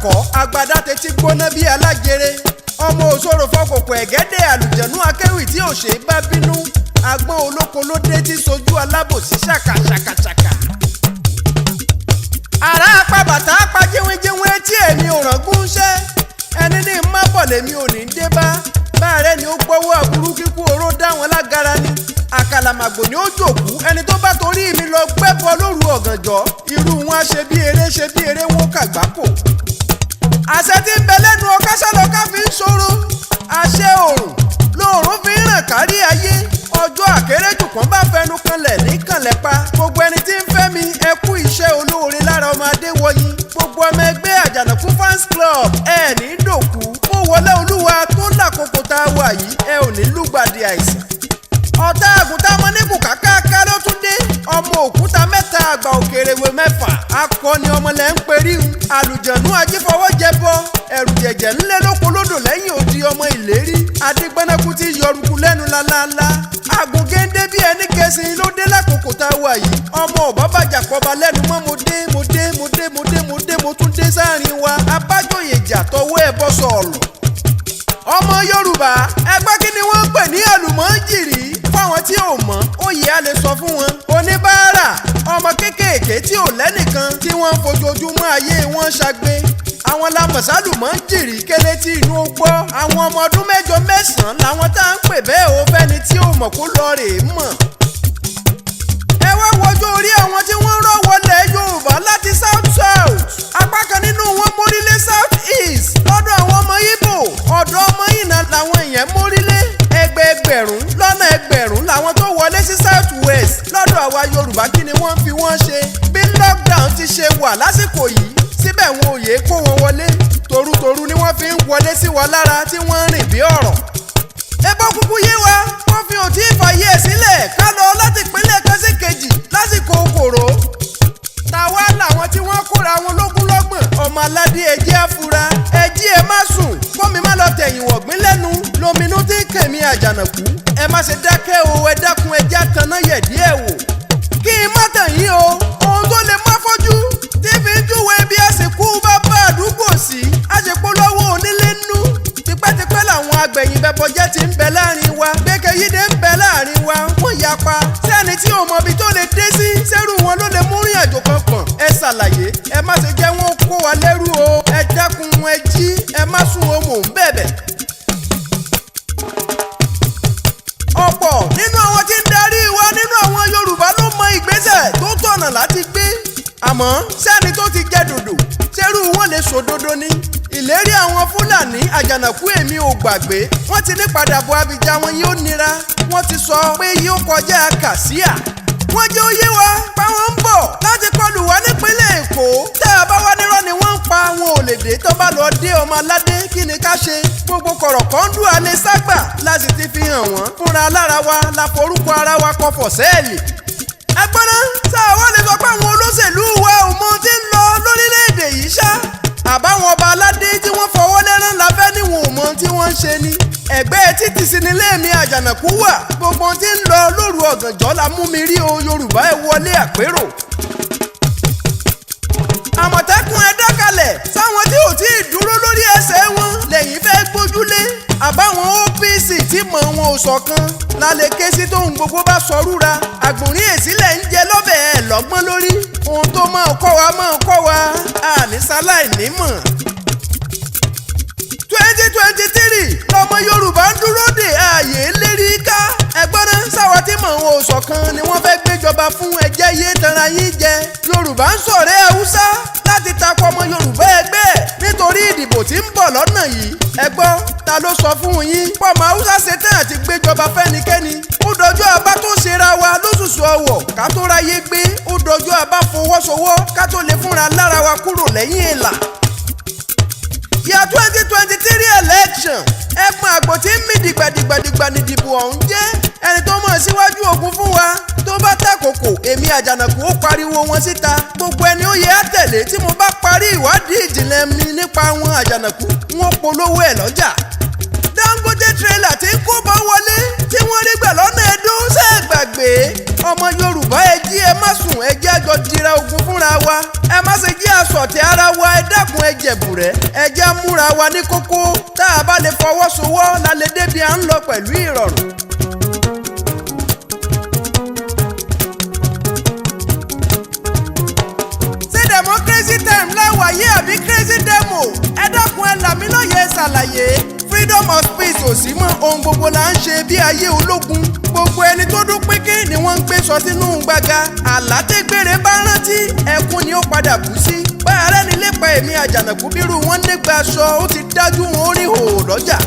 kọ́ agbada tètè gbóná bí alájèrè ọmọ òṣòro fọkòkò ẹ̀gẹ́dẹ̀ àlùjẹ̀nú akéwì tí ò ṣe é bá bínú agbọ́n olóko ló dé tí sojú alábòsí ṣàkàṣàkàṣàkà. àrà apá bàtà apá jíwínjíwín etí èmi ò ràngún ṣẹ́ ẹni ní má bọ̀ lèmi ò ní dé bá báàrẹ́ ni ó gbọ́wọ́ àbúrú kíkú oró dá wọn lágara ni àkàlàmàgbò ni ó jòkú ẹni tó bá torí mi lọ gbẹ́bọ lóru ọ̀gànjọ́ irú wọn á ṣe bí eré wọn kàgbákò. àṣẹ tí ń bẹ lẹ́nu ọkásálọ́ká fi ń ṣòro àṣẹ òòrùn lóòrùn fi ń ràn kárí ayé ọjọ́ àkéréjù kan bá fẹnu kanlẹ̀ ní kànlẹ̀ pa gbogbo ẹni tí ń fẹ́ mi ẹ kú iṣẹ́ olóore lára ọmọ Adéwọyìn gbogbo ọmọ ẹgbẹ́ Àjànàkú fans club ẹ ní dòkú ó wọlé olúwa tó lákòókò tá a wà yìí ẹ ò ní lùgbàdì àìsàn. ọ̀tá àgùntàn ọmọnìkù kàkàkà ló tún dé ọmọ òkúta mẹ́ta àgbà òkèrèwé mẹ́fà akọni ọmọlẹ̀ ń perí àlùjọ̀nú ajífọwọ́jẹbọ ẹ̀rù jẹ̀jẹ̀ ńlẹ́ lóko lódò lẹ́yìn odi ọmọ ìlérí adigbanaku ti yọrùkú lẹ́nu lálálá àgùngéńdé bí ẹni kẹsìn ló dé lákòókò tá a wà yìí ọmọ ọ̀bábàjà pọ̀ba lẹ́nu mọ́ mo tún dé sáàrin wa abájòyè jà tọwọ́ ẹ̀ bọ́ sọ̀ọ̀lù. ọmọ Yorùbá ẹgbẹ́ kí ni wọ́n ń pè ní àlùmọ́jìrì fáwọn tí ò mọ̀ òye á lè sọ fún wọn. oníbàárà ọmọ kéékèèké tí ò lẹ́nìkan tí wọ́n ń fojoojúmọ́ ayé wọn ṣagbe àwọn lamọ̀sálùmọ́jìrì kéré tí inú ó gbọ́ àwọn ọmọ ọdún mẹ́jọ mẹ́sàn-án làwọn tá à ń pè bẹ́ẹ̀ ó fẹ́ni tí ò mọ̀ kó lọ rèé mọ̀. ẹ wá wọjọ́ orí àwọn tí wọ́n rọ́ wọlé Yorùbá láti south apá kan nínú wọn mórílé south east lọ́dọ̀ àwọn ọmọ Ìgbò ọ̀dọ̀ ọmọ Ìnà làwọn èèyàn mórílé ẹgbẹẹgbẹ̀rún lọ́nà ẹgbẹ̀rún làwọn tó wọlé sí south west lọ́dọ̀ àwa Yorùbá kí ni wọ́n fi wọ́n ṣe bí lockdown ti ṣe wà lásìkò yìí síbẹ̀ wọn ò yéé kó wọn wọlé torutoru ni wọ́n fi ń wọlé sí wa lára tí wọ́n ń rìn bí ọ̀rọ̀. ẹbọ kúkú yé wa wọ́n fi òtí ìfàyè sílẹ̀ ká lọ láti ìpínlẹ̀ kan sí kejì lásìkò kòró. tàwa làwọn tí wọ́n kóra wọn lógúnlọ́gbọ̀n ọmọ aládé ẹjẹ́ àfura ẹjí ẹ má sùn kómi má lọ tẹ̀yìn wọ̀gbìn lẹ́nu lóminú tí ń kẹ̀mí Àjànàkú ẹ má ṣe dákẹ́ o ẹ dákun ẹjẹ́ àtàná yẹ̀dí ẹ̀ wò. kí n má tàn yín o ohun tó lè má fojú tí fi ń júwe bí àsìkò bá bá àdúgbò sí àṣepolówó onílé nú tipẹ́tipẹ́ làwọn agbẹ̀yìn bẹ́bọjẹ́ ti ń bẹ láàrin wa gbẹ́kẹ̀yídé ń bẹ láàrin wa wọ́n yapa sẹ́ni tí ò mọbi tó lè dé sí sẹ́rù wọn ló lè mú rìn àjò kan pọ̀n ẹ ṣàlàyé ẹ má ṣe jẹ́ wọn kó wa lẹ́rù o ẹ dákun ẹ jí ẹ má sùn o mò ń bẹ̀bẹ̀. ọ̀pọ̀ nínú àwọn tí ń darí wa nínú àwọn Yorùbá ló mọ ìgbésẹ̀ tó tọ̀nà láti gbé àmọ́ sẹ́ni tó ti jẹ́ dòdò ṣerú wọn lè sòdodo ní. ìlérí àwọn Fúlàní Àjànàkú èmi ò gbàgbé wọ́n ti ní padàbọ̀ Abidjan wọn yóò nira wọ́n ti sọ pé yóò kọjá kàsíà. wọ́n jẹ́ òye wa páwọn ń bọ̀ láti kọlù wá nípínlẹ̀ Èkó tẹ́ ẹ bá wá nírọ́ ni wọ́n ń pa àwọn òlèdè tó bá lọ dé ọmọ aládé kí ni ká ṣe gbogbo kọ̀rọ̀kọ́ndù alẹ́ ságbà láti ti fi hàn wọ́n fúnra lára wa la forúkọ ara wa kọfọ̀ sẹ́ẹ̀lì. ẹgbọ́n náà sáà wọ́n lè sọ pé àwọn olóṣèlú wa ò mọ tí ń lọ lórílẹ̀‐èdè yìí ṣá àbáwọn ọba aládé tí wọ́n fọwọ́ lẹ́rán lábẹ́ níwọ̀n ò mọ tí wọ́n ń ṣe ni. ẹgbẹ́ títì sí nílé mi Àjànàkú wà gbogbo tí ń lọ lóru ọ̀gànjọ́ la mú mi rí o Yorùbá ẹ wọlé àpérò. Àmọ̀tẹ́kùn ẹ dákalẹ̀ sáwọn tí ò tí ì dúró lórí ẹsẹ̀ wọn lẹ́yìn fẹ́ gbójúlé àbáwọn OPC tí mọ̀ wọn ò ṣọ̀kan lálẹ́ ké sí tóun gbogbo bá sọrúra àgbòrín èsílẹ̀ ń jẹ lọ́bẹ̀ ẹ̀ lọ́gbọ́n lórí ohun tó máa kọ́ wa àníṣáláì nímọ̀. 2023 lọmọ Yorùbá ń dúró de ààyè lérí ká ẹgbọ́n náà sáwọn tí mọ̀ wọn ò ṣọ̀kan ni wọ́n fẹ́ gbéjọba fún ẹjẹ́ yé tanra yín jẹ Yorùbá ń ṣọ̀rẹ́ Haúsá láti takò ọmọ Yorùbá ẹgbẹ́ nítorí ìdìbò tí ń bọ̀ lọ́nà yìí ẹgbọ́n ta ló sọ fún yín pọ̀mọ́ Haúsá ṣetán àti gbéjọba fẹ́nikẹ́ni ó dọjọ́ abá tó ṣera wa lóṣùṣù ọwọ̀ ká tó ráyé gbé ó dọjọ́ abá fọwọ́sowọ́ ká tó lè fúnra lára wa kúrò lẹ́yìn ìlà. Year 2023 election ẹ̀pọ̀n àgbò tí ń mì dìgbàdìgbàdìgbà nìdìbò ọ̀hún jẹ́ ẹni tó mọ̀ síwájú ogun fún wa tó bá tàkòkò èmi Àjànàkú ó pariwo wọn síta gbogbo ẹni ó yẹ á tẹ̀lé tí mo bá parí ìwádìí ìjìnlẹ̀ mi nípa wọn Àjànàkú wọn polówó ẹ̀ lọ́jà. Dangote trailer tí ń kó bọ́ wọlé tí wọ́n rí gbà lọ́nà Ẹdó ṣe é gbàgbé ọmọ Yorùbá ẹ jí ẹ má sùn ẹ jẹ́ àjọ dira ogun fúnra wa ẹ má ṣe jí àsọ̀tẹ̀ ara wa ẹ dákun ẹ Ẹjẹ̀bùrẹ́ ẹjẹ́ múra wa ní kókó tá a bá lè fọwọ́sowọ́ la lè débi à ń lọ pẹ̀lú ìrọ̀rùn. Democracy time láwàyé àbí crazy demo ẹ dákun ẹ là mí lóye ṣàlàyé freedom of speech ò sí mọ́ ohun gbogbo là ń ṣe bí ayé ológun gbogbo ẹni tó dún pínpín ni wọ́n ń gbé sọ sínú gbàgà àlátẹ́gbèrè bá rántí ẹkún ni ó padà bú sí báyà rẹ́ni lépa èmi àjànàkú bírú wọn nígbà aṣọ ó ti dájú wọn ó rí hòhò lọ́jà.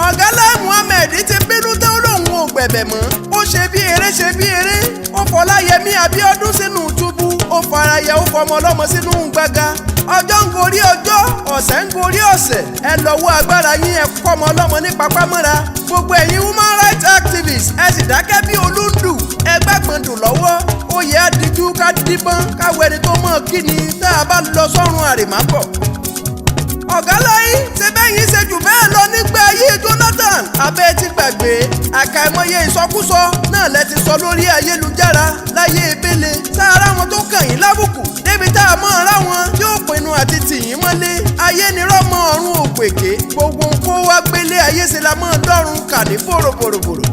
ọ̀gá Lai Muhammed ti bínú tó lóun ò gbẹ̀bẹ̀ mọ́ ó ṣe bí eré ó Fọláyẹmí Abíọ́dún sínú túbú ó faraya ó fọmọ ọlọ́mọ sínú gbàgà ọjọ́ ń gorí ọjọ́ ọ̀sẹ̀ ń gorí ọ̀sẹ̀ ẹ lọ́wọ́ agbára yín ẹ kọ́mọ ọlọ́mọ ní papámọ́ra gbogbo ẹ̀yin human rights activists ẹ sì dákẹ́ bí olúndù ẹ gbàgbọ́ndù lọ́wọ́ ó yẹ àdìjú ká díbọ́n káwé ẹni tó mọ̀ kí ni tá a bá lọ sọ́run àrèmábọ̀. ọ̀gá Lai ṣe bẹ́yìn ṣe jù bẹ́ẹ̀ lọ nígbà ayé Jonathan abẹ́ ti gbàgbé àkàìmọye ìsọkúsọ náà lẹ ti sọ lórí ayélujára láyé ebele sáárá wọn tó kàn yín lábùkù débi tá a mọ̀ ọ́ra wọn tí ó pinnu àti tìyín mọ́lé ayé ni rọ́mọ ọ̀run òpèké gbogbo kó wá gbélé ayé ṣe la mọ́ dọ́run kà ní bòròbòròbòrò.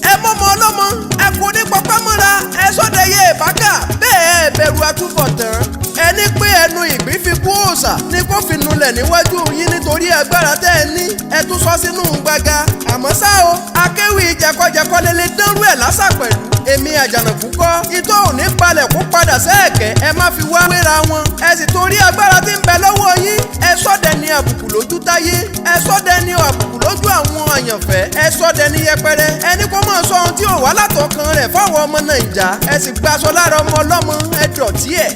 ẹ mọ́mọ́ ọlọ́mọ ẹ kò ní pọpá mọ́ra ẹ sọ́dẹ̀yẹ ìbákà bẹ́ẹ̀ bẹ̀rù àtúbọ̀tán ẹni pé ẹnu ìgbín fi kú òòṣà ni kó fi nulẹ̀ níwájú yín nítorí agbára tẹ́ ẹ ní ẹ tún sọ sínú gbàgà àmọ́ ṣá o akéwì jẹkọjẹkọ lélẹ̀ dánrú ẹ̀ lásà pẹ̀lú èmi àjànàkú kọ́ itó ò ní balẹ̀ kó padà sẹ́ẹ̀kẹ́ ẹ má fi wá wéra wọn ẹ sì torí agbára tí ń bẹ lọ́wọ́ yín ẹ sọ́dẹ̀ ní àbùkù lójú táyé ẹ sọ́dẹ̀ ní àbùkù lójú àwọn àyànfẹ́ ẹ sọ́dẹ̀ ní yẹpẹrẹ ẹni kó mọ̀ sọ ohun tí ò wá látọkàn rẹ̀ fáwọn ọmọ Nàìjà ẹ sì gbaṣọ lára ọmọ ọlọ́mọ ẹ dọ̀tí ẹ̀.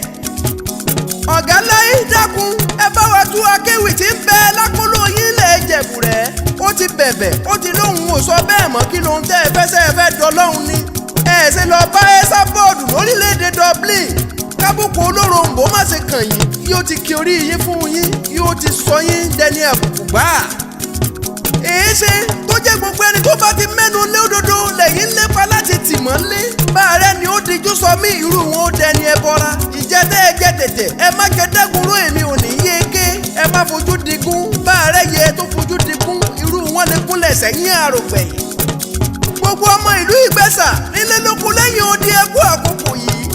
ọ̀gá Lai dákun ẹ bá wa tú akéwì tí ń bẹ lákòlò yín lẹ̀ Ẹjẹ̀bùrẹ́ ó ti bẹ̀bẹ̀ ó ti lóhùn ò sọ bẹ́ẹ̀ mọ́ kí lóhun tẹ́ ẹ fẹ́ dọ́lọ́hun ni ẹ ṣe lọ bá ẹ́sà bọ́ọ̀dù lórílẹ̀‐èdè Dublin kábùkù olóròǹbó má ṣe kàn yín yóò ti kí orí yín fún yín yóò ti sọ yín dẹni àbùkù gbáà. èé ṣe tó jẹ́ gbogbo ẹni tó bá ti mẹ́nu lé òdodo lẹ́yìn lépa láti tì mọ́lé báàrẹ́ ni ó dijú sọ mí irú wọn ó dẹni ẹ bọ́ra ìjẹ́tẹ́ ẹ jẹ́ tẹ̀tẹ̀ ẹ má jẹ́ dẹ́gunró èmi ò ní yé ké ẹ má fojú digun báàrẹ́ yẹ tó fojú digun irú wọn lè kúnlẹ̀ sẹ́yìn àrògbẹ̀yìn. gbogbo ọmọ ìlú Ìgbẹ́sà nílé lóko lẹ́yìn odi ẹkú àkókò yìí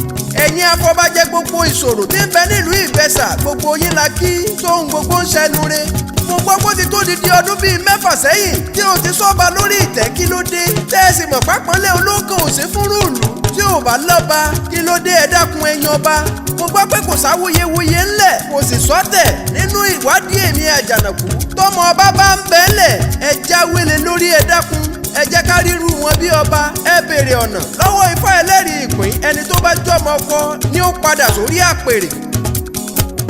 ẹ̀yin afọbajẹ gbogbo ìṣòro tí ń bẹ nílùú Ìgbẹ́sà gbogbo yín la kí tóun gbogbo ń ṣẹnu re mo gbọ́ pé ó ti tó di ọdún bíi 6 sẹ́yìn tí o ti sọ́ba lórí ìtẹ́ kí ló dé tẹ́ ẹ sì mọ̀ pápánlé ológun ò sí fúnrú ìlú tí ò bá lọ́ba kí ló dé ẹ dákun ẹ̀yin ọba mo gbọ́ pé kò sáwuyewuye ńlẹ̀ kò sì sọ́tẹ̀ nínú ìwádìí èmi àjànàkú tọmọ ọba bá ń bẹ́ẹ̀lẹ̀ ẹ jáwélé lórí ẹ dákun ẹ jẹ́ ká ríru wọn bí ọba ẹ béèrè ọ̀nà lọ́wọ́ Ifá ẹlẹ́rìí ìpín ẹni tó bá jọmọ ọkọ ni ó padà sórí àpèrè.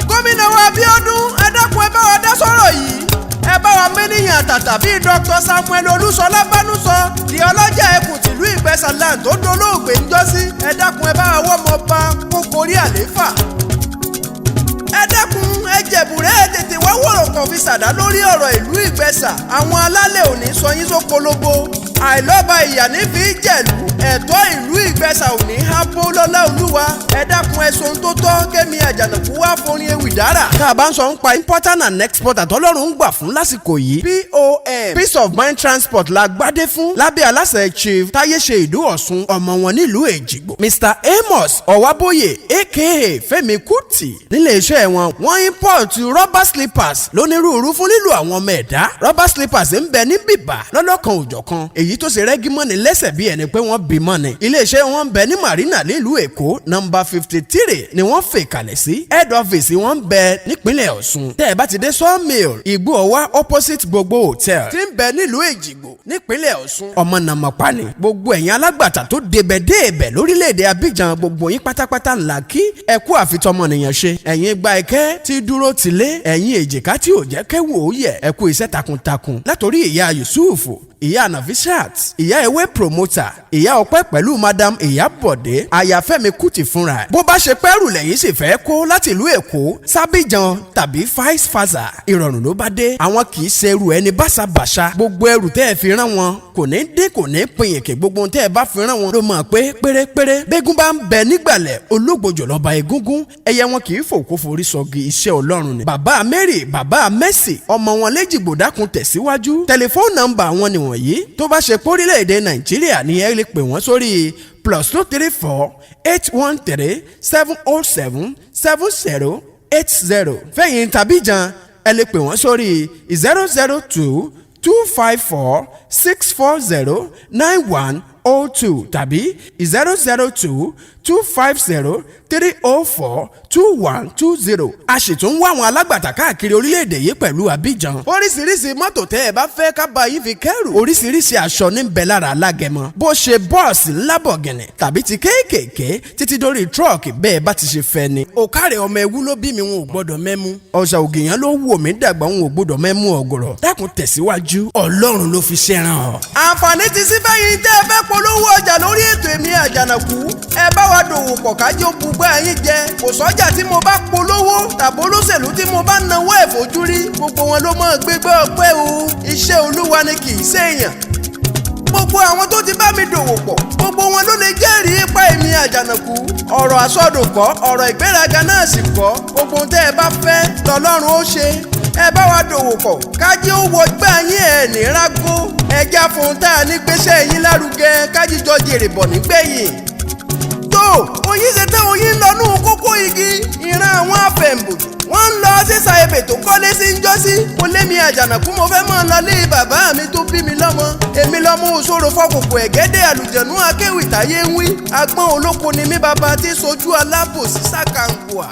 gómìnà wa Abíọ́dún ẹ dákun ẹ bá wa dá sọ̀rọ̀ yìí ẹ bá wa mẹ́nìyàn àtàtà bíi Dr. Samuel Olúṣọlá Bánúsọ di ọlọ́jà ẹkùn tìlú Ìgbẹ́sà land tó dolóògbé ńjọ́sí ẹ dákun ẹ bá wa wọ́ ọmọ ọba kó gorí àlééfà. ẹ dákun Ẹjẹ̀bùrẹ́ tètè wá wọ̀rọ̀ kan fi ṣàdá lórí ọ̀rọ̀ ìlú Ìgbẹ́sà àwọn alálẹ̀ òní sọ yín sókolóbo àìlọ́ba ìyà ní fi jẹ̀lú ẹ̀tọ́ ìlú Ìgbẹ́sà òní hábó lọ́lá olúwa ẹ dákun ẹ̀sùn tó tọ́ kémi àjànàkú wá forin ewì dára. tá a bá ń sọ ń pa importer and exporter tọ́lọ́run ń gbà fún lásìkò yìí POM Peace of Mind Transport la gbádé fún lábẹ́ aláṣẹ Chief Táyéṣe Ìdú Ọ̀ṣun ọmọ wọn nílùú Èjìgbò Mr Amos Ọ̀wábóyè aka Fẹ́mi Kútì nílé iṣẹ́ wọn wọ́n import rubber slippers lónírúurú fún lílo àwọn ọmọ ẹ̀dá rubber slippers ń bẹ ní bìbà lọ́lọ́kan òjọ̀kan èyí tó ṣe rẹ́gí mọ́ni lẹ́sẹ̀ bí ẹni pé wọ́n bí mọ́ni. iléeṣẹ́ wọn ń bẹ ní Marina nílùú Èkó nọ́mbà 53 ni wọ́n fè kalẹ̀ sí head office wọn ń bẹ nípínlẹ̀ Ọ̀ṣun. tẹ́ ẹ bá ti dé sawmill Igbó Ọwá opposite gbogbo hotel tí ń bẹ nílùú Èjìgbò nípínlẹ̀ Ọ̀ṣun. ọmọ nàmọ̀pá ni gbogbo ẹ̀yin alágbàtà tó débẹ̀ déèbẹ̀ lórílẹ̀‐èdè Abidjan gbogbo yín pátápátá ńlá kí ẹ kú àfitọ́mọnìyàn ṣe. ẹ̀yin gba ẹ̀kẹ́ tí dúró tilé ẹ̀yin èjìká tí ò jẹ́ kẹ́wò ó yẹ ẹ kú iṣẹ́ takuntakun látòrí ìyá Yusufu ìyá Nafisa Kat ìyá ewé promoter ìyá ọpẹ́ pẹ̀lú madam ìyábọ̀dé àyàfẹ́mi kùtì fúnra ẹ̀. bó bá ṣe pẹ́rù lẹ́yìn sì fẹ́ kó láti ìlú èkó sábìjan tàbí vice versa ìrọ̀rùn ló bá dé. àwọn kì í ṣe ẹrù ẹni báṣabàṣa gbogbo ẹrù tẹ́ ẹ fi rán wọn kò ní dín kò ní pinyìnkì gbogbo ohun tẹ́ ẹ bá fi rán wọn ló mọ̀ pé pérépéré bẹ́gùn bá ń bẹ nígbàlẹ̀ ológbòjò lọ́ba egúngún ẹyẹ wọn kì í fò kó forí sọgi iṣẹ́ ọlọ́run ni. bàbá Mary bàbá Mercy ọmọ wọn léjìgbò dákun tẹ̀síwájú tẹlifóònù nọ́mbà wọn nìwọ̀nyí tó bá ṣe pórílẹ̀-èdè Nàìjíríà ni ẹ lè pè wọ́n sórí +234 813 707 7080 fẹ̀yìn tàbíjan ẹ lè pè wọ́n sórí 002 254 640 9102 tàbí 002 250 304 2120. a sì tún ń wá àwọn alágbàtà káàkiri orílẹ̀-èdè yìí pẹ̀lú Abidjan. oríṣiríṣi mọ́tò tẹ́ ẹ bá fẹ́ ká bá yín fi kẹ́rù. oríṣiríṣi aṣọ ní bẹ lára alágẹmọ. bó ṣe bọ́ọ̀sì ńlábọ̀gẹ̀nẹ̀ tàbí ti kéékèèké títí dórí tírọ̀kì bẹ́ẹ̀ bá ti ṣe fẹ́ ni. òkàrẹ̀ ọmọ ewu ló bí mi wọn ò gbọ́dọ̀ mẹ́mú. ọ̀sà ògìyàn ló wò mí dàgbà wọn ò gbọ́dọ̀ mẹ́mú ọ̀gọ̀rọ̀. dákun tẹ̀síwájú Ọlọ́run ló fi ṣẹ́ràn ọ. àǹfààní ti sí fẹ́yìn tẹ́ ẹ fẹ́ polówó ọjà lórí ètò Èmi Àjànàkú. ẹ bá wa dòwò pọ̀ kájọ bùgbà yín jẹ. kò sọ́jà tí mo bá polówó tàbí olóṣèlú tí mo bá nawó ẹ̀ fojú rí gbogbo wọn ló mọ̀ gbégbé ọpẹ́ o. iṣẹ́ Olúwa ni kì í ṣèèyàn. gbogbo àwọn tó ti bá mi dòwò pọ̀ gbogbo wọn ló lè jẹ́rìí ipa Èmi Àjànàkú. ọ̀rọ̀ àsọdùnkọ́ ọ̀rọ̀ ìgbéraga náà sì kọ́ gbogbo tẹ́ ẹ bá fẹ́ lọ́lọ́run ó ṣe. ẹ bá wa dòwò pọ̀ kájí ó wọ gbà yín ẹ̀ ní rágó. ẹja fún tá a ní gbéṣẹ́ yín lárugẹ kájíjọ jèrè bọ̀ nígbẹ̀yìn. oyin ṣe tẹ́ oyin lọ́nù kókó igi ìran àwọn afẹ̀mbòjò wọ́n ń lọ sísà ebè tó kọ́lé sí ń jọ́sí. mo l'Émi Àjànàkú mo fẹ́ mọ́ lọ lé bàbá mi tó bí mi lọ́mọ. èmi lọ́mọ òṣòro fọkùnkùn ẹ̀gẹ́dẹ́ àlùjẹ̀nú akéwì táyé ń wí. agbọ́n olóko ni mí bàbá tí sojú alábòsí sàkàǹkùà.